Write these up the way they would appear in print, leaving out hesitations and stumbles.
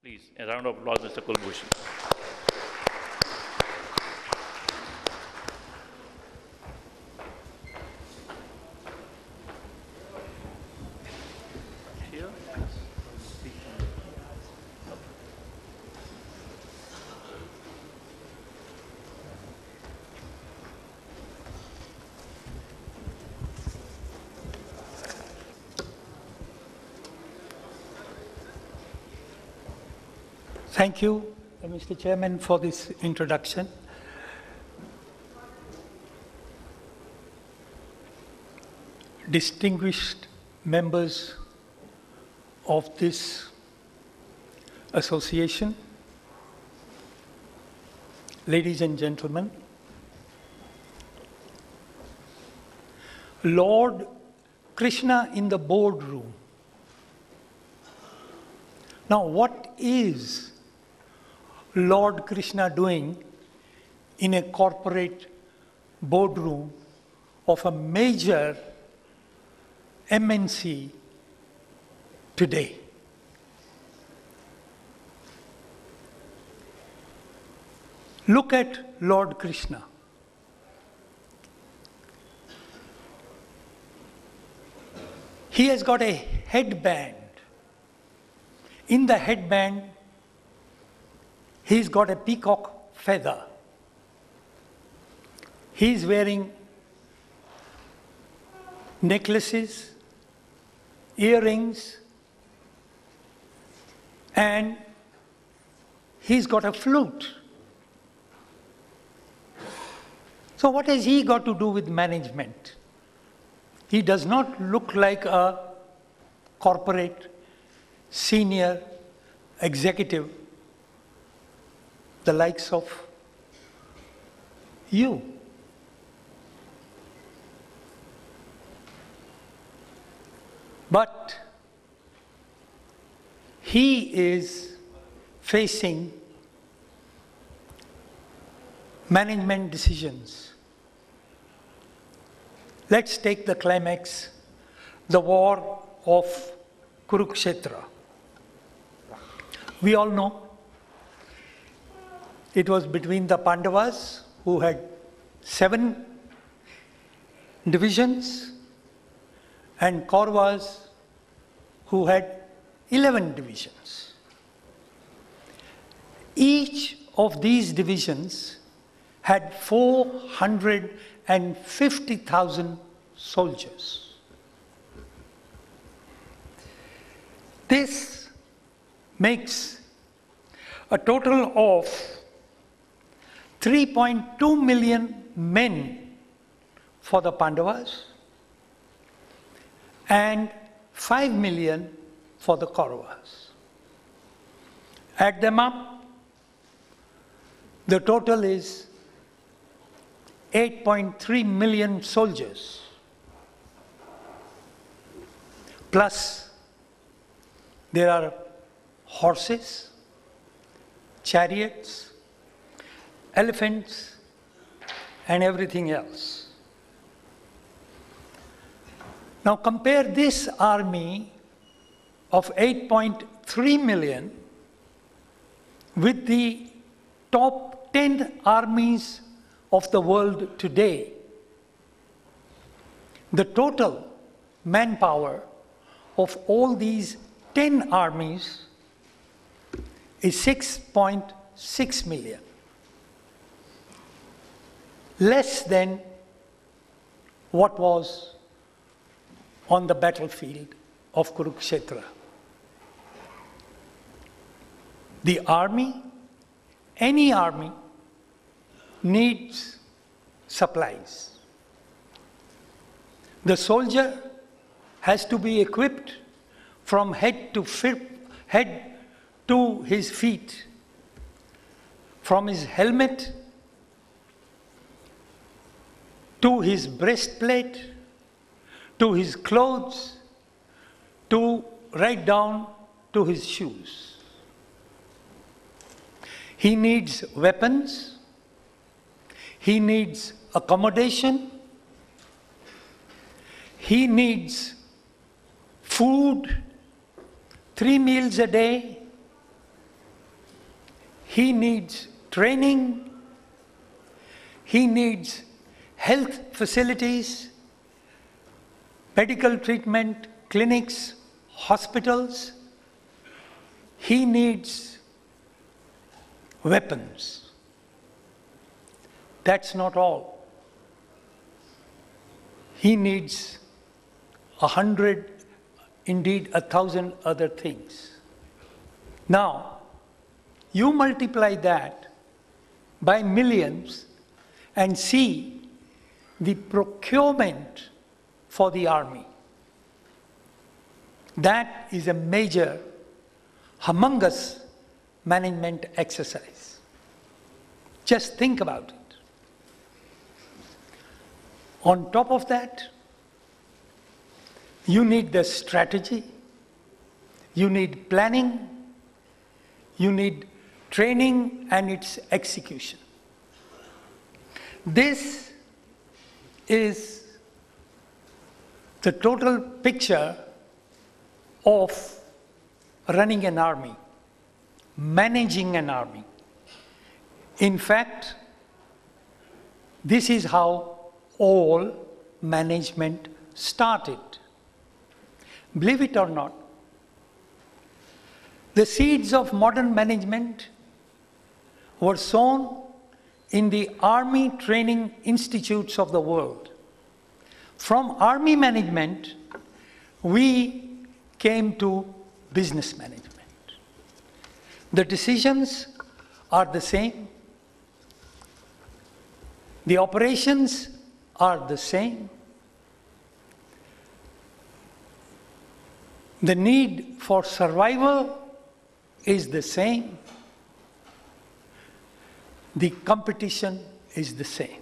Please, a round of applause, Mr. Kul Bhushan. Thank you, Mr. Chairman, for this introduction. Distinguished members of this association, ladies and gentlemen, Lord Krishna in the boardroom. Now, what is Lord Krishna doing in a corporate boardroom of a major MNC today? Look at Lord Krishna. He has got a headband. In the headband, he's got a peacock feather. He's wearing necklaces, earrings, and he's got a flute. So what has he got to do with management? He does not look like a corporate senior executive, the likes of you. But he is facing management decisions. Let's take the climax, the war of Kurukshetra. We all know it was between the Pandavas, who had 7 divisions, and Kauravas, who had 11 divisions. Each of these divisions had 450,000 soldiers. This makes a total of 3.2 million men for the Pandavas and 5 million for the Kauravas. Add them up, the total is 8.3 million soldiers, plus there are horses, chariots, elephants, and everything else. Now compare this army of 8.3 million with the top 10 armies of the world today. The total manpower of all these 10 armies is 6.6 million. Less than what was on the battlefield of Kurukshetra. The army, any army, needs supplies. The soldier has to be equipped from head to his feet, from his helmet to his breastplate, to his clothes, to right down to his shoes. He needs weapons, he needs accommodation, he needs food, 3 meals a day, he needs training, he needs health facilities, medical treatment, clinics, hospitals. He needs weapons. That's not all. He needs 100, indeed 1,000 other things. Now, you multiply that by millions and see the procurement for the army. That is a major, humongous management exercise. Just think about it. On top of that, you need the strategy, you need planning, you need training and its execution. This is the total picture of running an army, managing an army. In fact, this is how all management started. Believe it or not, the seeds of modern management were sown in the army training institutes of the world. From army management, we came to business management. The decisions are the same. The operations are the same. The need for survival is the same. The competition is the same.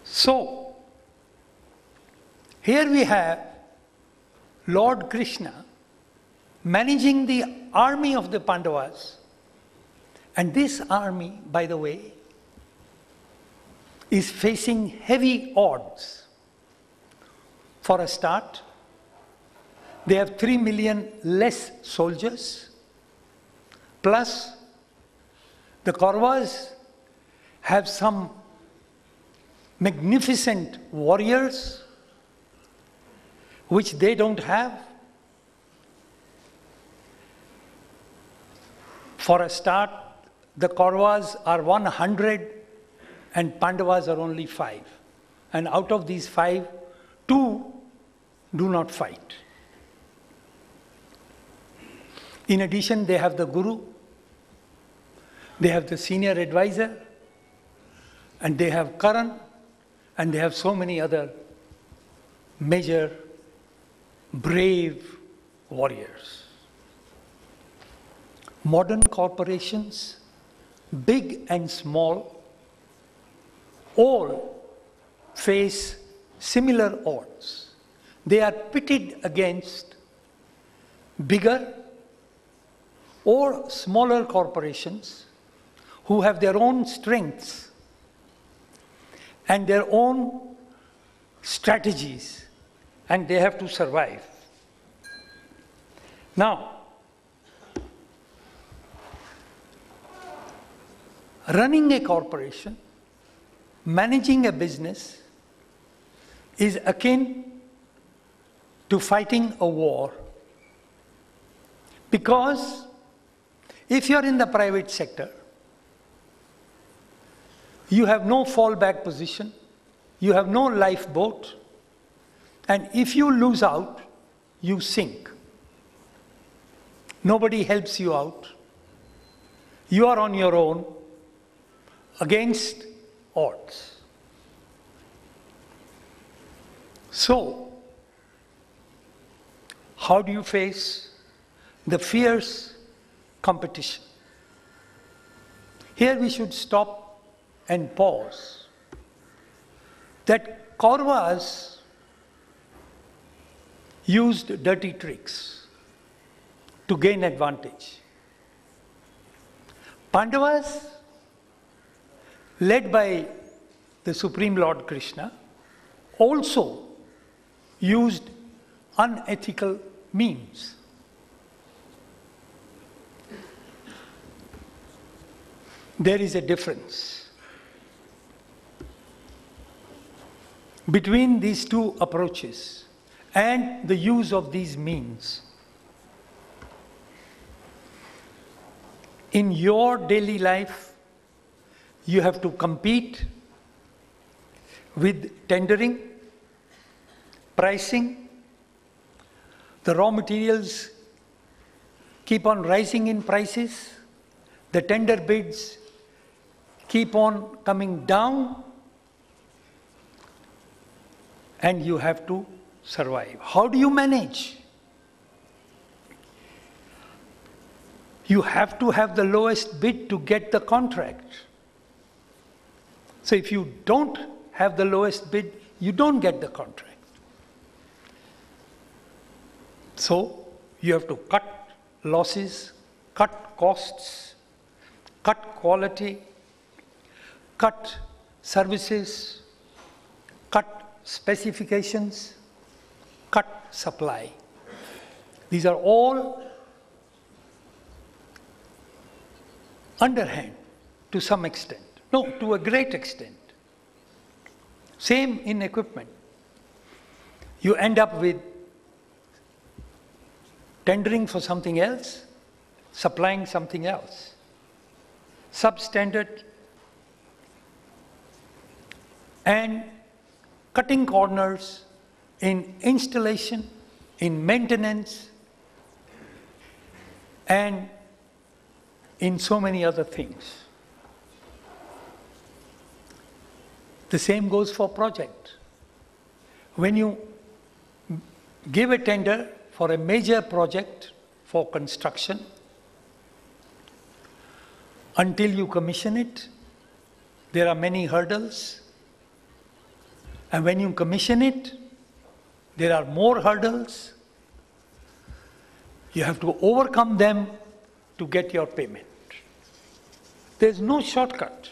So, here we have Lord Krishna managing the army of the Pandavas. And this army, by the way, is facing heavy odds. For a start, they have 3 million less soldiers, plus the Kauravas have some magnificent warriors which they don't have. For a start, the Kauravas are 100 and Pandavas are only 5. And out of these 5, 2 do not fight. In addition, they have the Guru, they have the senior advisor, and they have Karan, and they have so many other major, brave warriors. Modern corporations, big and small, all face similar odds. They are pitted against bigger or smaller corporations who have their own strengths and their own strategies, and they have to survive. Now, running a corporation, managing a business is akin to fighting a war. Because if you're in the private sector, you have no fallback position, you have no lifeboat, and if you lose out, you sink. Nobody helps you out. You are on your own against odds. So, how do you face the fierce competition? Here we should stop and pause. That Kauravas used dirty tricks to gain advantage. Pandavas, led by the Supreme Lord Krishna, also used unethical means. There is a difference between these two approaches and the use of these means. In your daily life, you have to compete with tendering, pricing. The raw materials keep on rising in prices. The tender bids keep on coming down, and you have to survive. How do you manage? You have to have the lowest bid to get the contract. So if you don't have the lowest bid, you don't get the contract. So you have to cut losses, cut costs, cut quality, cut services, cut specifications, cut supply. These are all underhand to some extent. No, to a great extent. Same in equipment. You end up with tendering for something else, supplying something else. Substandard and cutting corners in installation, in maintenance, and in so many other things. The same goes for project. When you give a tender for a major project for construction, until you commission it, there are many hurdles. And when you commission it, there are more hurdles. You have to overcome them to get your payment. There's no shortcut.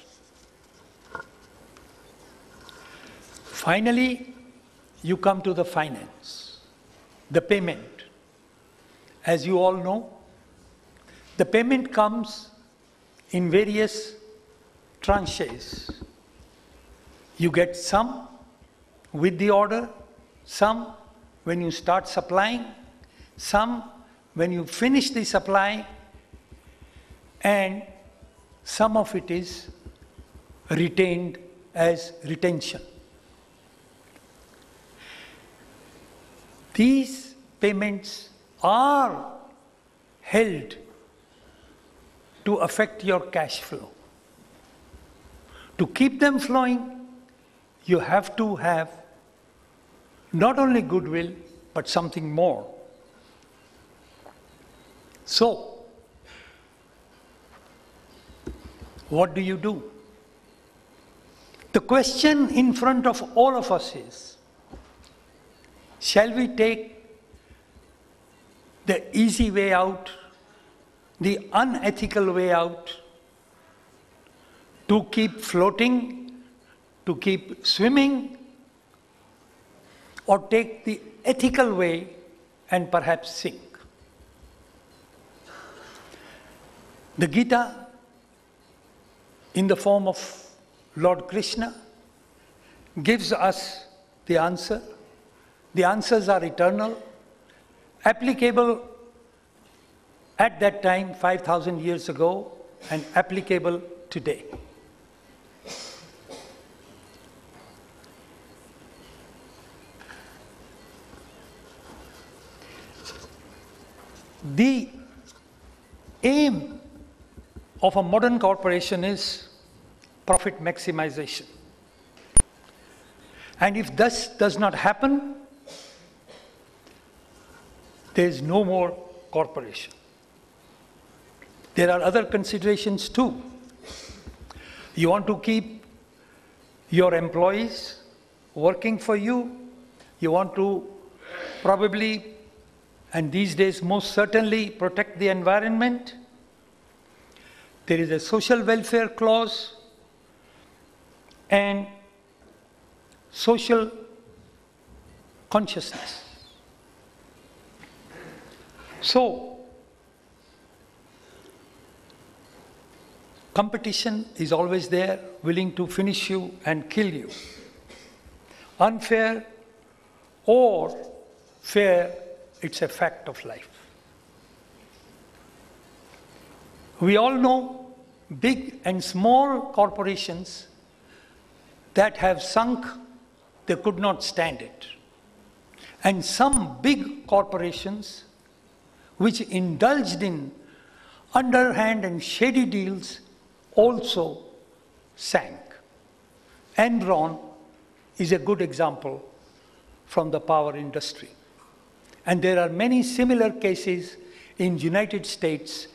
Finally, you come to the finance, the payment. As you all know, the payment comes in various tranches. You get some with the order, some when you start supplying, some when you finish the supply, and some of it is retained as retention. These payments are held to affect your cash flow. To keep them flowing, you have to have not only goodwill, but something more. So, what do you do? The question in front of all of us is, shall we take the easy way out, the unethical way out, to keep floating, to keep swimming, or take the ethical way and perhaps sink? The Gita, in the form of Lord Krishna, gives us the answer. The answers are eternal, applicable at that time, 5,000 years ago, and applicable today. The aim of a modern corporation is profit maximization. And if this does not happen, there is no more corporation. There are other considerations too. You want to keep your employees working for you. You want to probably, and these days most certainly, protect the environment. There is a social welfare clause and social consciousness. So, Competition is always there, willing to finish you and kill you. Unfair or fair, it's a fact of life. We all know big and small corporations that have sunk, they could not stand it. And some big corporations which indulged in underhand and shady deals also sank. Enron is a good example from the power industry. And there are many similar cases in the United States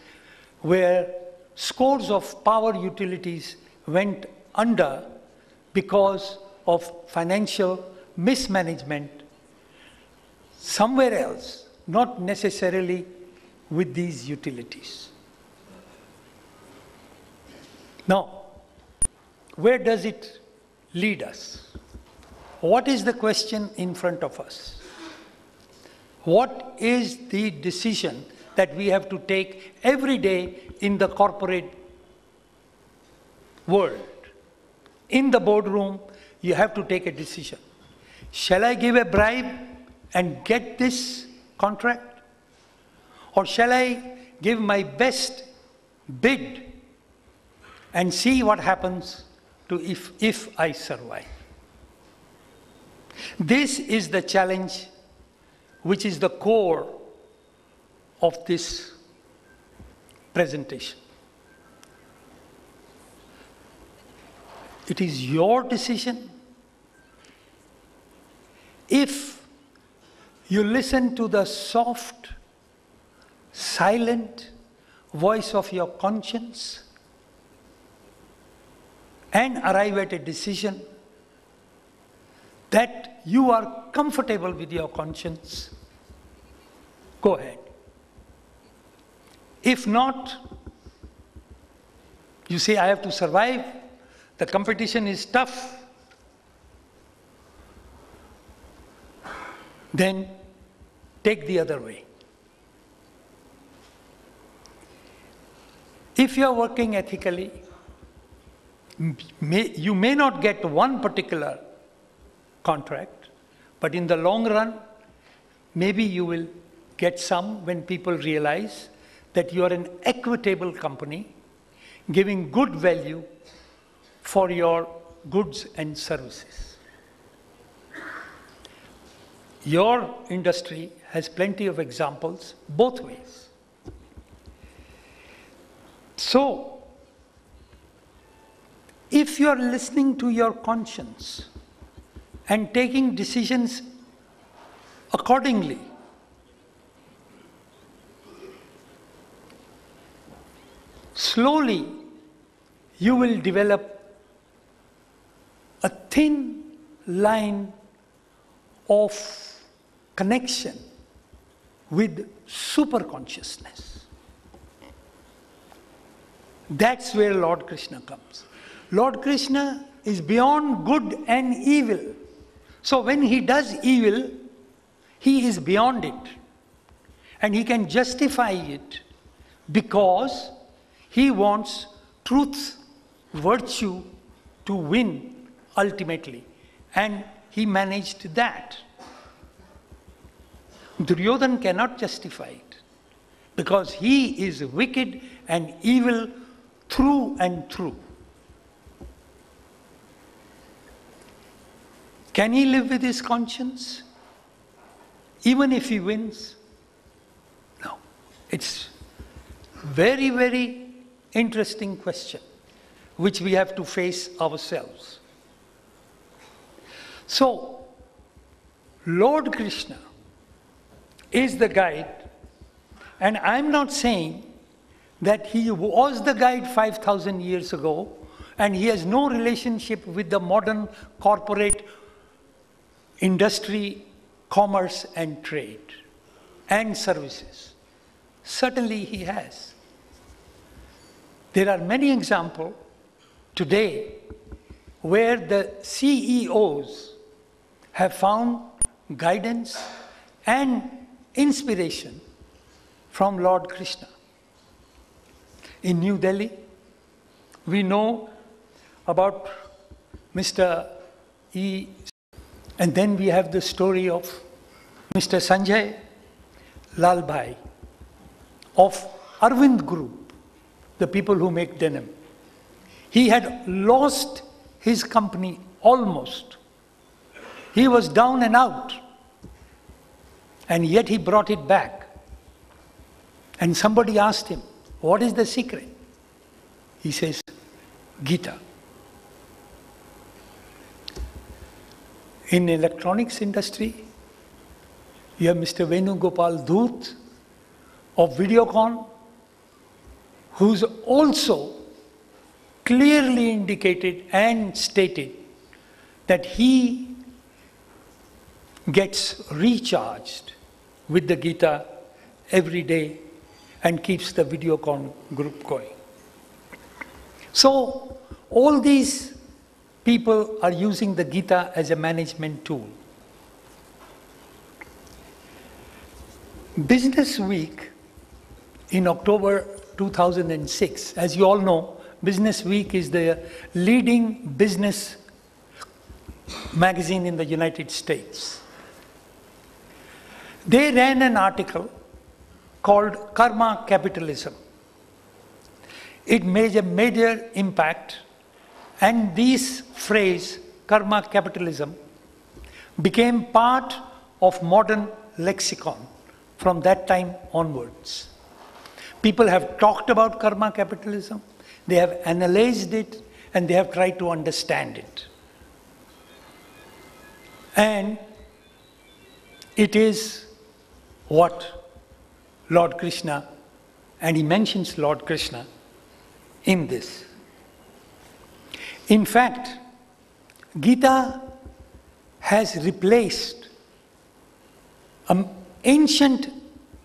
where scores of power utilities went under because of financial mismanagement somewhere else, not necessarily with these utilities. Now, where does it lead us? What is the question in front of us? What is the decision that we have to take every day in the corporate world? In the boardroom, you have to take a decision. Shall I give a bribe and get this contract? Or shall I give my best bid and see what happens to if I survive? This is the challenge which is the core of this presentation. It is your decision. If you listen to the soft, silent voice of your conscience and arrive at a decision that you are comfortable with your conscience, go ahead. If not, you say, I have to survive, the competition is tough, then take the other way. If you are working ethically, you may not get one particular contract, but in the long run, maybe you will get some when people realize that you are an equitable company giving good value for your goods and services. Your industry has plenty of examples both ways. So, if you are listening to your conscience and taking decisions accordingly, slowly you will develop a thin line of connection with superconsciousness. That's where Lord Krishna comes. Lord Krishna is beyond good and evil. So when he does evil, he is beyond it. And he can justify it because he wants truth, virtue to win ultimately. And he managed that. Duryodhana cannot justify it because he is wicked and evil through and through. Can he live with his conscience even if he wins? No. It's very, very interesting question which we have to face ourselves. So, Lord Krishna is the guide, and I'm not saying that he was the guide 5,000 years ago and he has no relationship with the modern corporate industry, commerce and trade and services. Certainly he has. There are many examples today where the CEOs have found guidance and inspiration from Lord Krishna. In New Delhi, we know about Mr. E. And then we have the story of Mr. Sanjay Lalbhai of Arvind Group, the people who make denim. He had lost his company almost. He was down and out, and yet he brought it back. And somebody asked him, what is the secret? He says, Gita. In electronics industry, you have Mr. Venugopal Dhoot of Videocon, who's also clearly indicated and stated that he gets recharged with the Gita every day and keeps the Videocon group going. So all these people are using the Gita as a management tool. Business Week in October 2006, as you all know, Business Week is the leading business magazine in the United States. They ran an article called Karma Capitalism. It made a major impact, and this phrase, karma capitalism, became part of modern lexicon from that time onwards. People have talked about karma capitalism, they have analyzed it, and they have tried to understand it. And it is what Lord Krishna, and he mentions Lord Krishna in this. In fact, Gita has replaced an ancient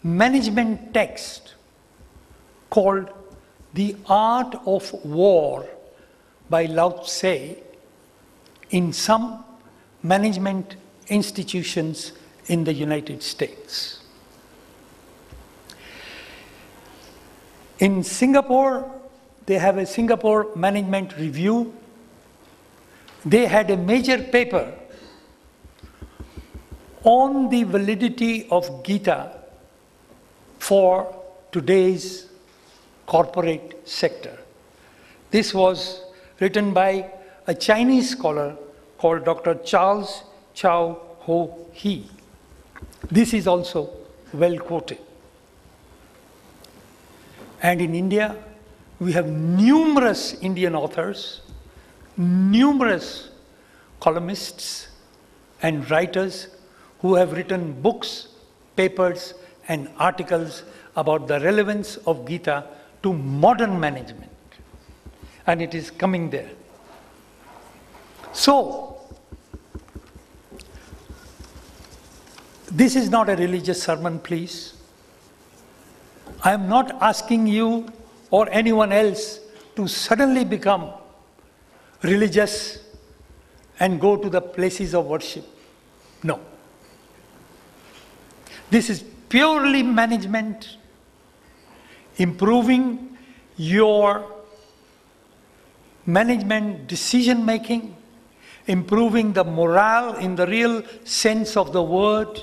management text called The Art of War by Lao Tse in some management institutions in the United States. In Singapore, they have a Singapore Management Review. They had a major paper on the validity of Gita for today's corporate sector. This was written by a Chinese scholar called Dr. Charles Chow Ho Hee. This is also well quoted. And in India, we have numerous Indian authors, numerous columnists and writers who have written books, papers, and articles about the relevance of Gita to modern management. And it is coming there. So, this is not a religious sermon, please. I am not asking you or anyone else to suddenly become religious and go to the places of worship. No. This is purely management, improving your management decision making, improving the morale in the real sense of the word,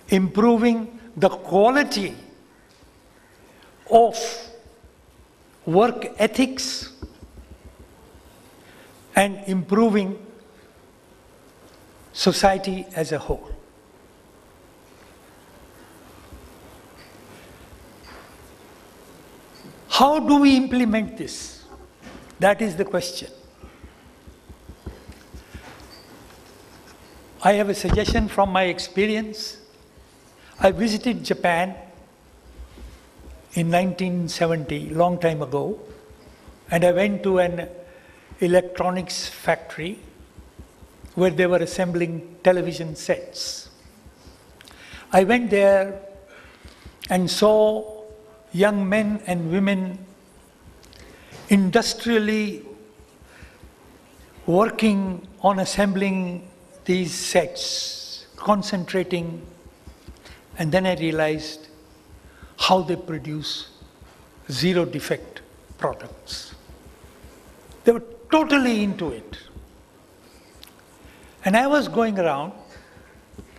improving the quality of work ethics, and improving society as a whole. How do we implement this? That is the question. I have a suggestion from my experience. I visited Japan in 1970, long time ago, and I went to an electronics factory where they were assembling television sets. I went there and saw young men and women industrially working on assembling these sets, concentrating, and then I realized how they produce zero defect products. They were totally into it. And I was going around.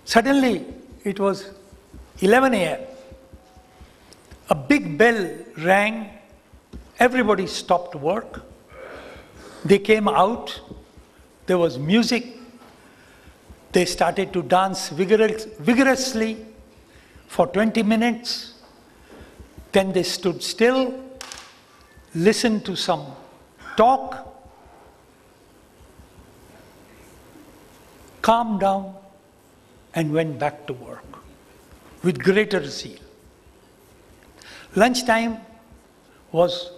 Suddenly, it was 11 a.m. A big bell rang. Everybody stopped work. They came out. There was music. They started to dance vigorously for 20 minutes. Then they stood still, listened to some talk, calmed down, and went back to work with greater zeal. Lunchtime was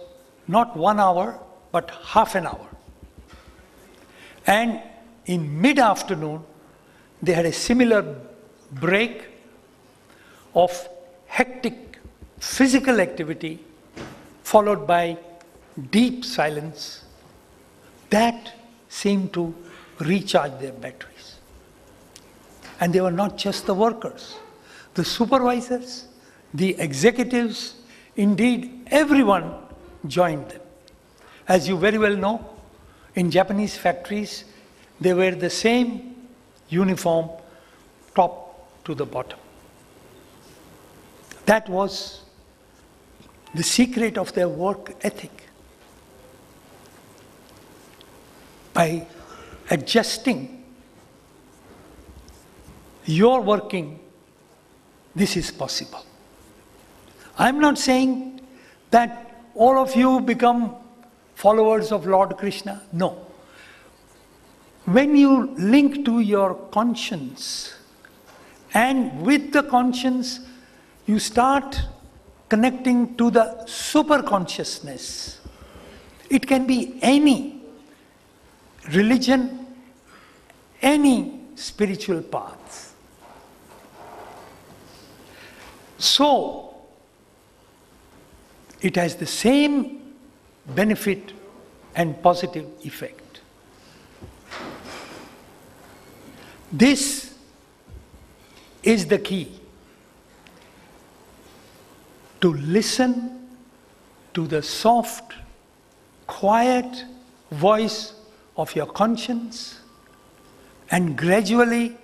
not 1 hour, but half an hour. And in mid-afternoon, they had a similar break of hectic physical activity followed by deep silence. That seemed to recharge their batteries. And they were not just the workers, the supervisors, the executives, indeed everyone joined them. As you very well know, in Japanese factories, they wear the same uniform top to the bottom. That was the secret of their work ethic. By adjusting your working, this is possible. I'm not saying that all of you become followers of Lord Krishna. No. When you link to your conscience, and with the conscience, you start connecting to the super consciousness. It can be any religion, any spiritual path. So, it has the same benefit and positive effect. This is the key. To listen to the soft, quiet voice of your conscience, and gradually,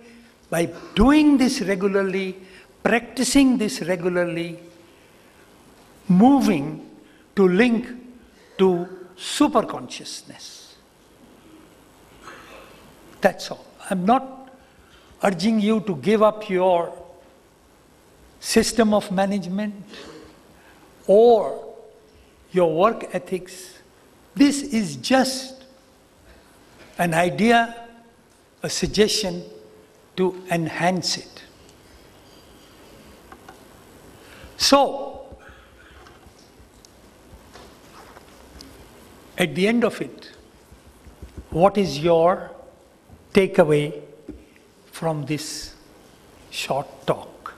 by doing this regularly, practicing this regularly, moving to link to superconsciousness. That's all. I'm not urging you to give up your system of management or your work ethics. This is just an idea, a suggestion to enhance it. So, at the end of it, what is your takeaway from this short talk?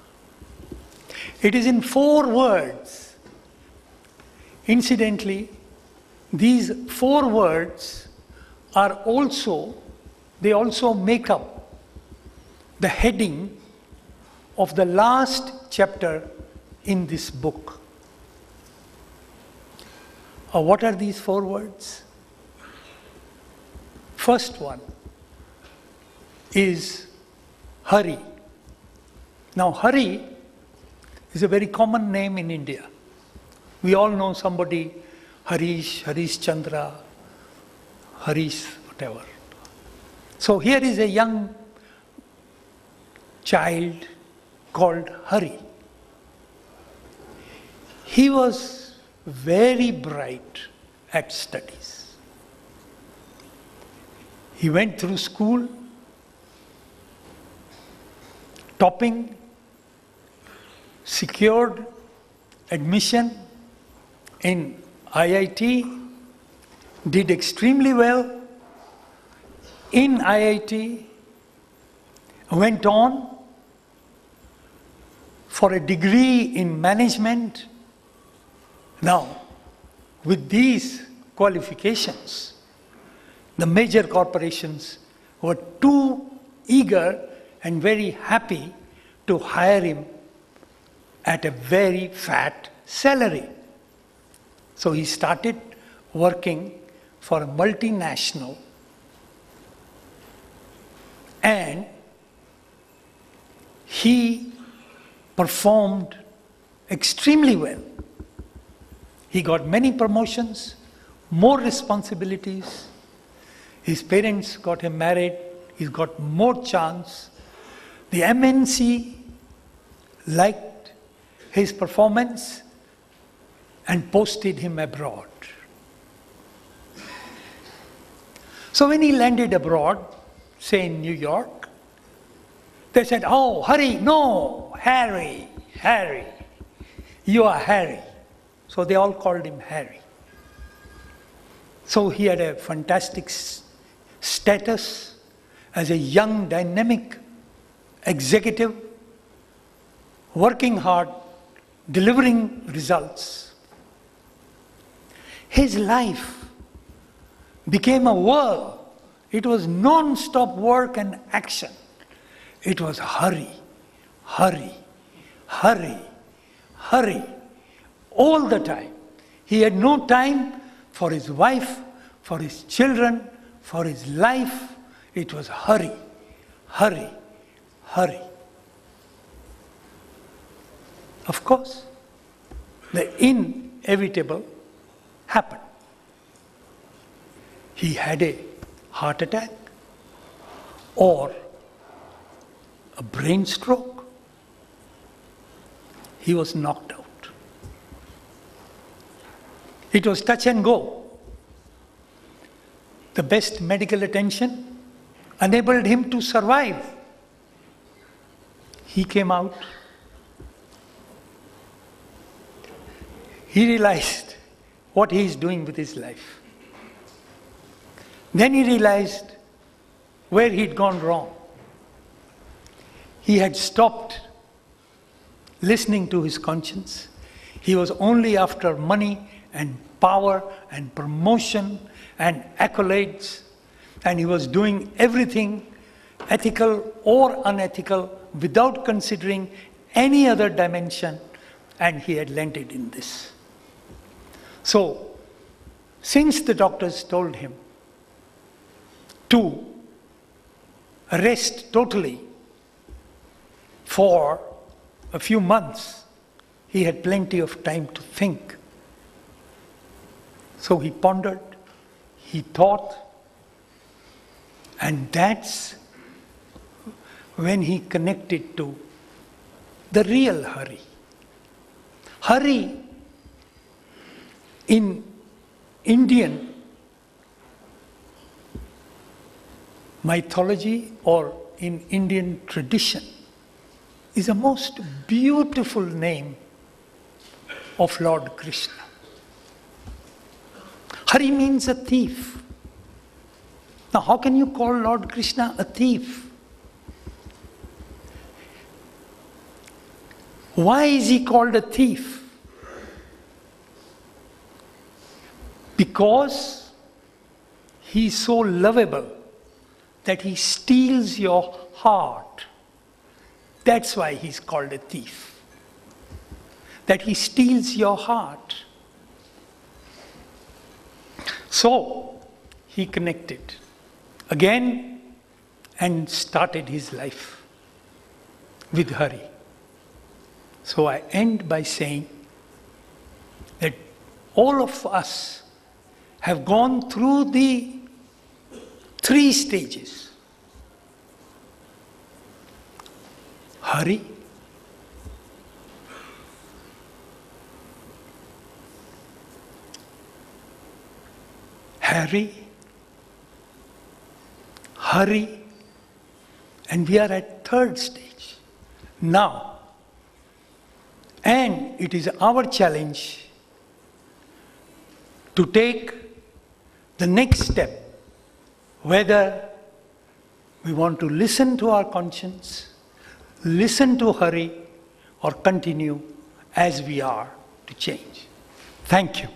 It is in 4 words. Incidentally, these 4 words are also, they also make up the heading of the last chapter in this book. What are these 4 words? First one is Hari. Now, Hari is a very common name in India. We all know somebody, Harish, Harish Chandra, Harish, whatever. So here is a young child called Hari. He was very bright at studies. He went through school, topping, secured admission in IIT, did extremely well in IIT, went on for a degree in management. Now, with these qualifications, the major corporations were too eager and very happy to hire him at a very fat salary. So he started working for a multinational, and he performed extremely well. He got many promotions, more responsibilities. His parents got him married. He's got more chance. The MNC liked his performance and posted him abroad. So when he landed abroad, say in New York, they said, "Oh, hurry, no, Harry, Harry, you are Harry." So they all called him Harry. So he had a fantastic status as a young, dynamic executive, working hard, delivering results. His life became a whirl. It was non-stop work and action. It was hurry, hurry, hurry, hurry, all the time. He had no time for his wife, for his children, for his life. It was hurry, hurry, hurry. Of course, the inevitable happened. He had a heart attack or a brain stroke. He was knocked out. It was touch and go. The best medical attention enabled him to survive. He came out. He realized what he is doing with his life. Then he realized where he'd gone wrong. He had stopped listening to his conscience. He was only after money and power and promotion and accolades, and he was doing everything, ethical or unethical, without considering any other dimension, and he had landed in this. So, since the doctors told him to rest totally for a few months, he had plenty of time to think. So he pondered, he thought, and that's when he connected to the real hurry. Hurry in Indian mythology or in Indian tradition is a most beautiful name of Lord Krishna. Hari means a thief. Now, how can you call Lord Krishna a thief? Why is he called a thief? Because he is so lovable that he steals your heart. That's why he's called a thief. That he steals your heart. So, he connected again and started his life with Hari. So I end by saying that all of us have gone through the 3 stages. Hari, Harry, Hari, and we are at 3rd stage now. And it is our challenge to take the next step, whether we want to listen to our conscience, listen to Hari, or continue as we are to change. Thank you.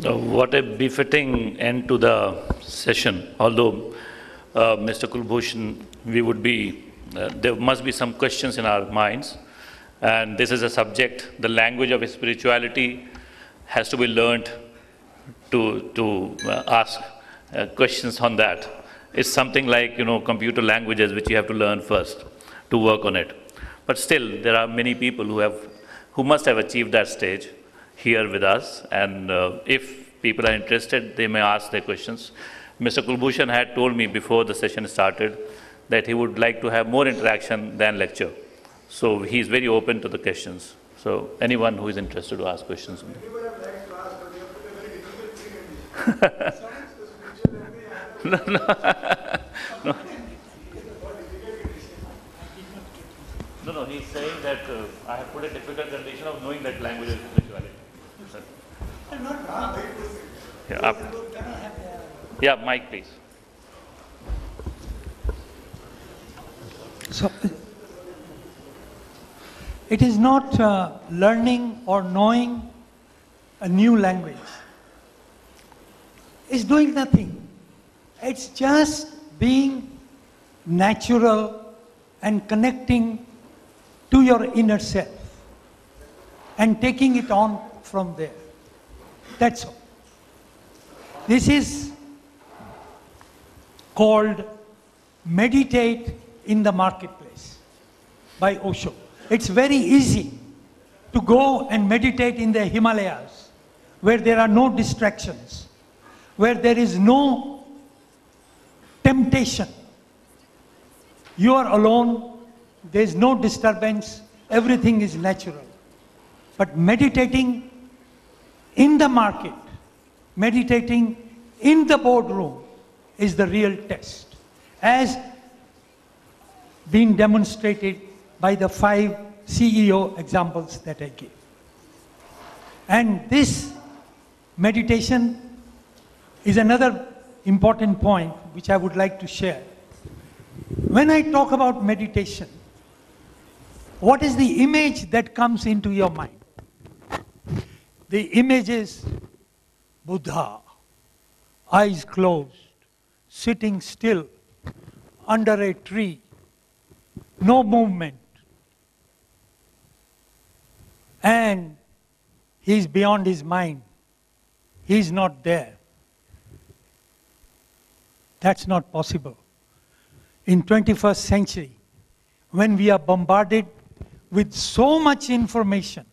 What a befitting end to the session. Although, Mr. Kul Bhushan, we would be there must be some questions in our minds. And this is a subject, the language of spirituality has to be learned to ask questions on that. It's something like, computer languages which you have to learn first to work on it. But still, there are many people who must have achieved that stage here with us. And if people are interested, they may ask their questions. Mr. Kul Bhushan had told me before the session started that he would like to have more interaction than lecture. So he is very open to the questions. So anyone who is interested to ask questions. No, he's saying that I have put a difficult condition of knowing that language of spirituality. Yeah, Mike, please. So, it is not learning or knowing a new language. It's doing nothing. It's just being natural and connecting to your inner self and taking it on from there. That's all. This is called Meditate in the Marketplace by Osho. It's very easy to go and meditate in the Himalayas where there are no distractions, where there is no temptation. You are alone, there is no disturbance, everything is natural. But meditating in the market, meditating in the boardroom is the real test, as been demonstrated by the 5 CEO examples that I gave. And this meditation is another important point which I would like to share. When I talk about meditation, what is the image that comes into your mind? The image is Buddha, eyes closed, sitting still under a tree, no movement. And he's beyond his mind. He's not there. That's not possible. In 21st century, when we are bombarded with so much information,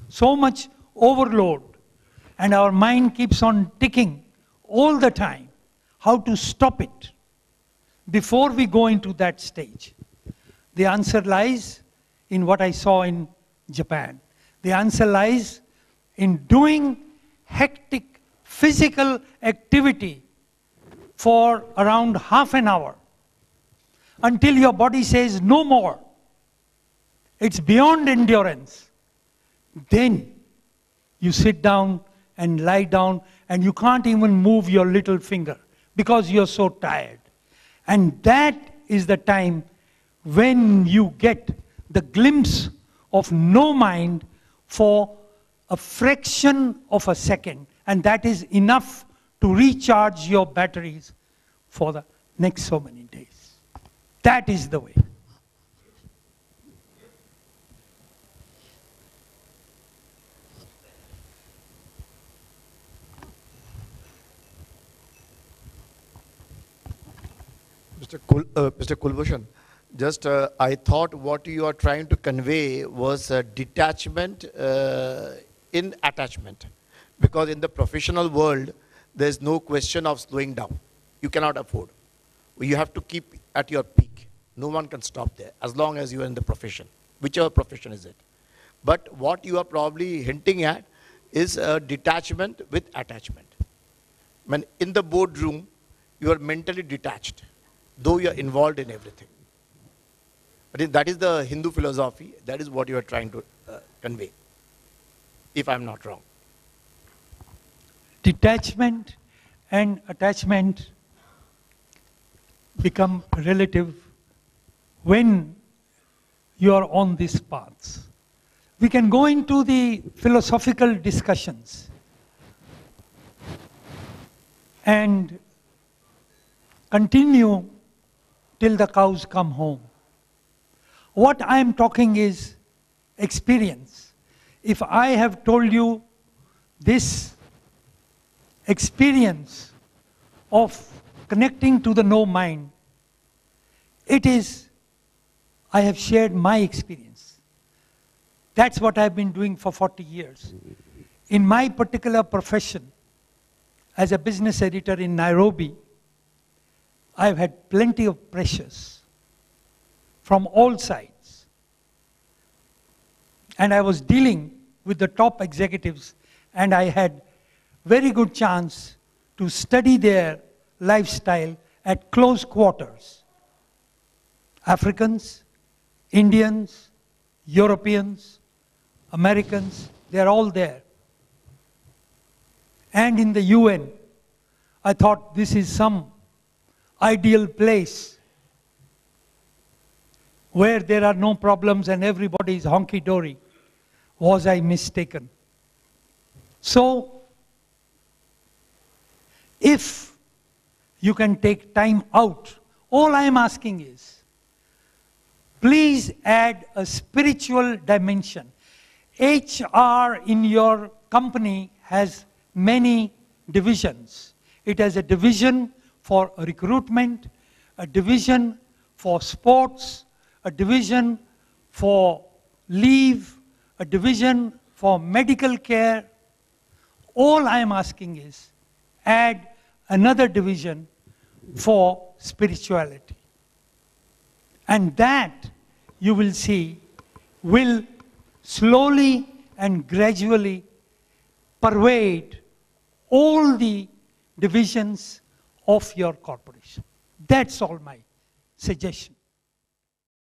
so much overload, and our mind keeps on ticking all the time, how to stop it before we go into that stage? The answer lies in what I saw in Japan. The answer lies in doing hectic physical activity for around half an hour until your body says no more. It's beyond endurance. Then you sit down and lie down and you can't even move your little finger because you're so tired. And that is the time when you get the glimpse of no mind for a fraction of a second, and that is enough to recharge your batteries for the next so many days. That is the way. Mr. Kul Bhushan, just I thought what you are trying to convey was detachment in attachment. Because in the professional world, there is no question of slowing down. You cannot afford. You have to keep at your peak. No one can stop there as long as you are in the profession, whichever profession is it. But what you are probably hinting at is detachment with attachment. When in the boardroom, you are mentally detached, though you are involved in everything. But that is the Hindu philosophy. That is what you are trying to convey, if I am not wrong. Detachment and attachment become relative when you are on these paths. We can go into the philosophical discussions and continue till the cows come home. what I am talking is experience. If I have told you this experience of connecting to the no mind, it is, I have shared my experience. That's what I've been doing for 40 years. In my particular profession, as a business editor in Nairobi, I've had plenty of pressures from all sides. And I was dealing with the top executives, and I had very good chance to study their lifestyle at close quarters. Africans, Indians, Europeans, Americans, they're all there. And in the UN, I thought this is some ideal place where there are no problems and everybody is honky-dory. Was I mistaken? So, if you can take time out, all I am asking is, please add a spiritual dimension. HR in your company has many divisions. It has a division for recruitment, a division for sports, a division for leave, a division for medical care. All I am asking is, add another division for spirituality. And that, you will see, will slowly and gradually pervade all the divisions of your corporation. That's all my suggestion.